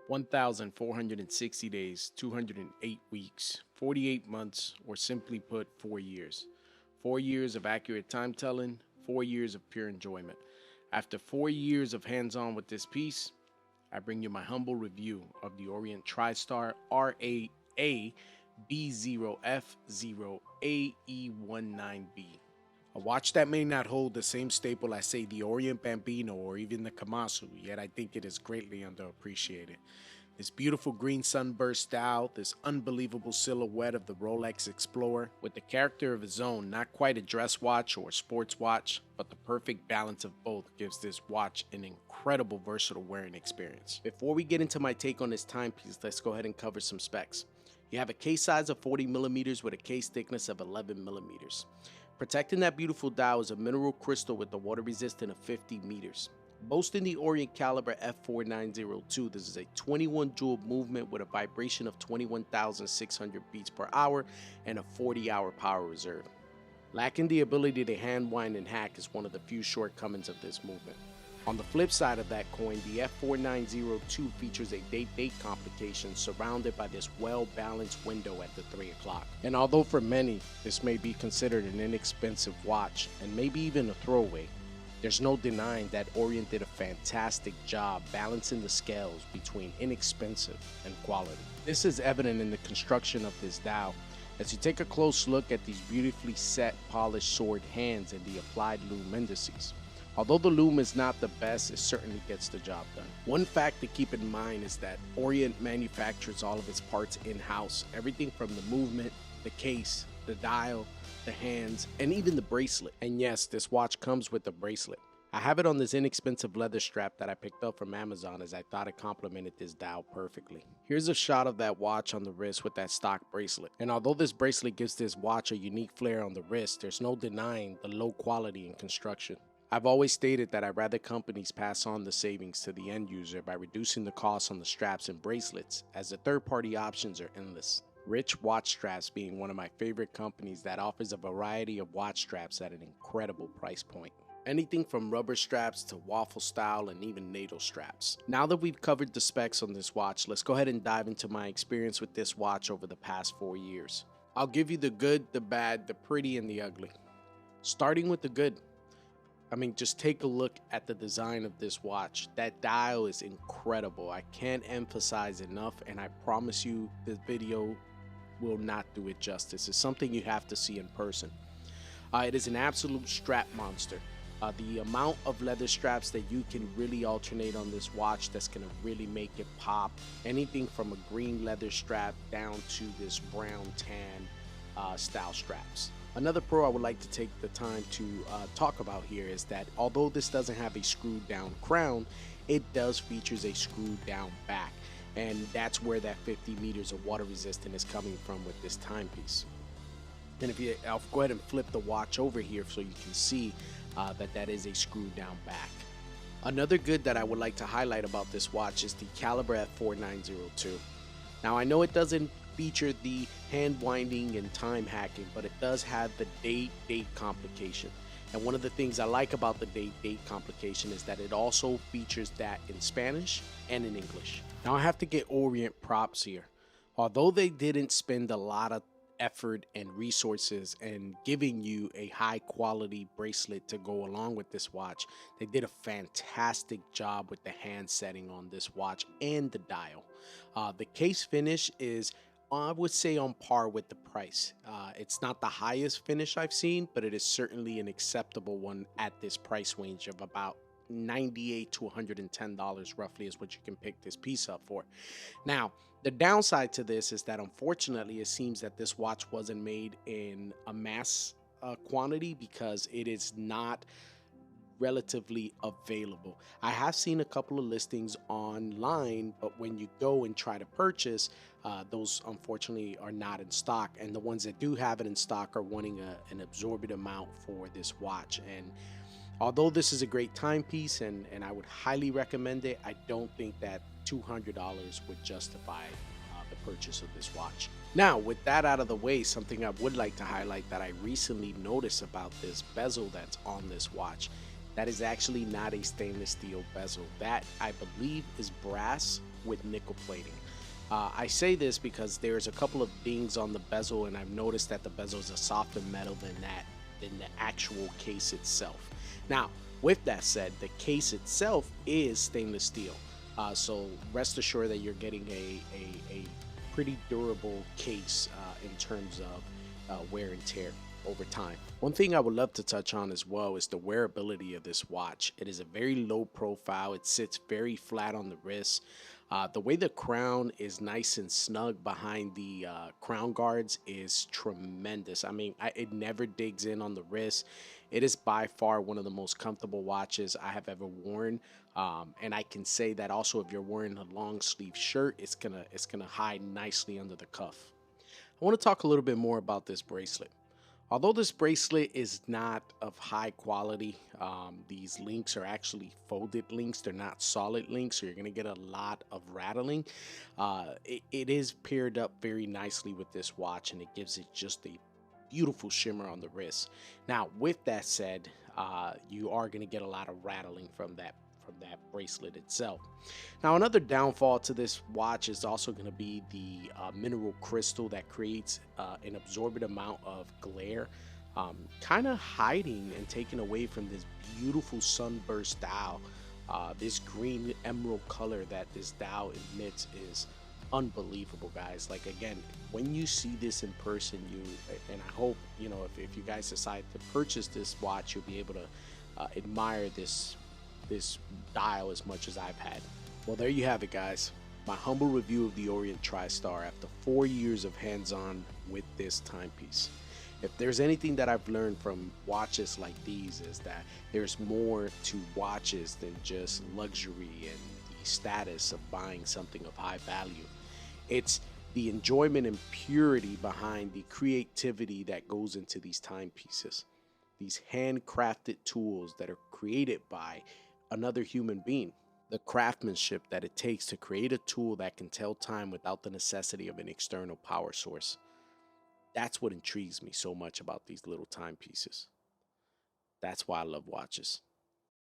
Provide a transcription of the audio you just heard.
1,460 days, 208 weeks, 48 months, or simply put, 4 years. 4 years of accurate time telling, 4 years of pure enjoyment. After 4 years of hands-on with this piece, I bring you my humble review of the Orient Tristar RQ-AB0F08E19B. A watch that may not hold the same staple as, say, the Orient Bambino or even the Kamasu, yet I think it is greatly underappreciated. This beautiful green sunburst dial, this unbelievable silhouette of the Rolex Explorer, with the character of his own, not quite a dress watch or a sports watch, but the perfect balance of both gives this watch an incredible versatile wearing experience. Before we get into my take on this timepiece, let's go ahead and cover some specs. You have a case size of 40mm with a case thickness of 11mm. Protecting that beautiful dial is a mineral crystal with a water resistance of 50 meters. Boasting the Orient caliber F4902, this is a 21 joule movement with a vibration of 21,600 beats per hour and a 40-hour power reserve. Lacking the ability to hand wind and hack is one of the few shortcomings of this movement. On the flip side of that coin, the F4902 features a date complication surrounded by this well-balanced window at the 3 o'clock. And although for many, this may be considered an inexpensive watch and maybe even a throwaway, there's no denying that Orient did a fantastic job balancing the scales between inexpensive and quality. This is evident in the construction of this dial, as you take a close look at these beautifully set, polished sword hands and the applied lume indices. Although the lume is not the best, it certainly gets the job done. One fact to keep in mind is that Orient manufactures all of its parts in-house, everything from the movement, the case, the dial, the hands, and even the bracelet. And yes, this watch comes with the bracelet. I have it on this inexpensive leather strap that I picked up from Amazon, as I thought it complemented this dial perfectly. Here's a shot of that watch on the wrist with that stock bracelet. And although this bracelet gives this watch a unique flair on the wrist, there's no denying the low quality in construction. I've always stated that I'd rather companies pass on the savings to the end user by reducing the cost on the straps and bracelets, as the third-party options are endless. Rich Watch Straps being one of my favorite companies that offers a variety of watch straps at an incredible price point. Anything from rubber straps to waffle style and even NATO straps. Now that we've covered the specs on this watch, let's go ahead and dive into my experience with this watch over the past 4 years. I'll give you the good, the bad, the pretty, and the ugly. Starting with the good. Just take a look at the design of this watch. That dial is incredible. I can't emphasize enough, and I promise you this video will not do it justice. It's something you have to see in person. It is an absolute strap monster. The amount of leather straps that you can really alternate on this watch that's going to really make it pop. Anything from a green leather strap down to this brown tan style straps. Another pro I would like to take the time to talk about here is that although this doesn't have a screwed down crown, it does features a screwed down back. And that's where that 50 meters of water resistance is coming from with this timepiece. And I'll go ahead and flip the watch over here so you can see that is a screwed down back. Another good that I would like to highlight about this watch is the caliber F4902. Now I know it doesn't feature the hand winding and time hacking, but it does have the date complication. And one of the things I like about the date complication is that it also features that in Spanish and in English. Now I have to get Orient props here. Although they didn't spend a lot of effort and resources in giving you a high quality bracelet to go along with this watch, they did a fantastic job with the hand setting on this watch and the dial. The case finish is, I would say, on par with the price. It's not the highest finish I've seen, but it is certainly an acceptable one at this price range of about $98 to $110 roughly is what you can pick this piece up for. Now, the downside to this is that unfortunately it seems that this watch wasn't made in a mass quantity because it is not relatively available. I have seen a couple of listings online, but when you go and try to purchase, those unfortunately are not in stock, and the ones that do have it in stock are wanting an absorbent amount for this watch. And although this is a great timepiece and I would highly recommend it, I don't think that $200 would justify the purchase of this watch. Now, with that out of the way, something I would like to highlight that I recently noticed about this bezel that's on this watch. That is actually not a stainless steel bezel. That, I believe, is brass with nickel plating. I say this because there's a couple of dings on the bezel, and I've noticed that the bezel is a softer metal than the actual case itself. Now, with that said, the case itself is stainless steel, so rest assured that you're getting a pretty durable case in terms of wear and tear over time. One thing I would love to touch on as well is the wearability of this watch. It is a very low profile. It sits very flat on the wrist. The way the crown is nice and snug behind the crown guards is tremendous. I mean, it never digs in on the wrist. It is by far one of the most comfortable watches I have ever worn. And I can say that also if you're wearing a long sleeve shirt, it's gonna hide nicely under the cuff. I want to talk a little bit more about this bracelet. Although this bracelet is not of high quality, these links are actually folded links. They're not solid links, so you're going to get a lot of rattling. It is paired up very nicely with this watch, and it gives it just a beautiful shimmer on the wrist. Now, with that said, you are going to get a lot of rattling from that bracelet itself. Now, another downfall to this watch is also going to be the mineral crystal that creates an absorbent amount of glare, kind of hiding and taking away from this beautiful sunburst dial. This green emerald color that this dial emits is unbelievable, guys. Like, again, when you see this in person, and I hope, you know, if you guys decide to purchase this watch, you'll be able to admire this dial as much as I've had. Well, there you have it, guys. My humble review of the Orient Tristar after 4 years of hands-on with this timepiece. If there's anything that I've learned from watches like these, is that there's more to watches than just luxury and the status of buying something of high value. It's the enjoyment and purity behind the creativity that goes into these timepieces. These handcrafted tools that are created by another human being. The craftsmanship that it takes to create a tool that can tell time without the necessity of an external power source. That's what intrigues me so much about these little timepieces. That's why I love watches.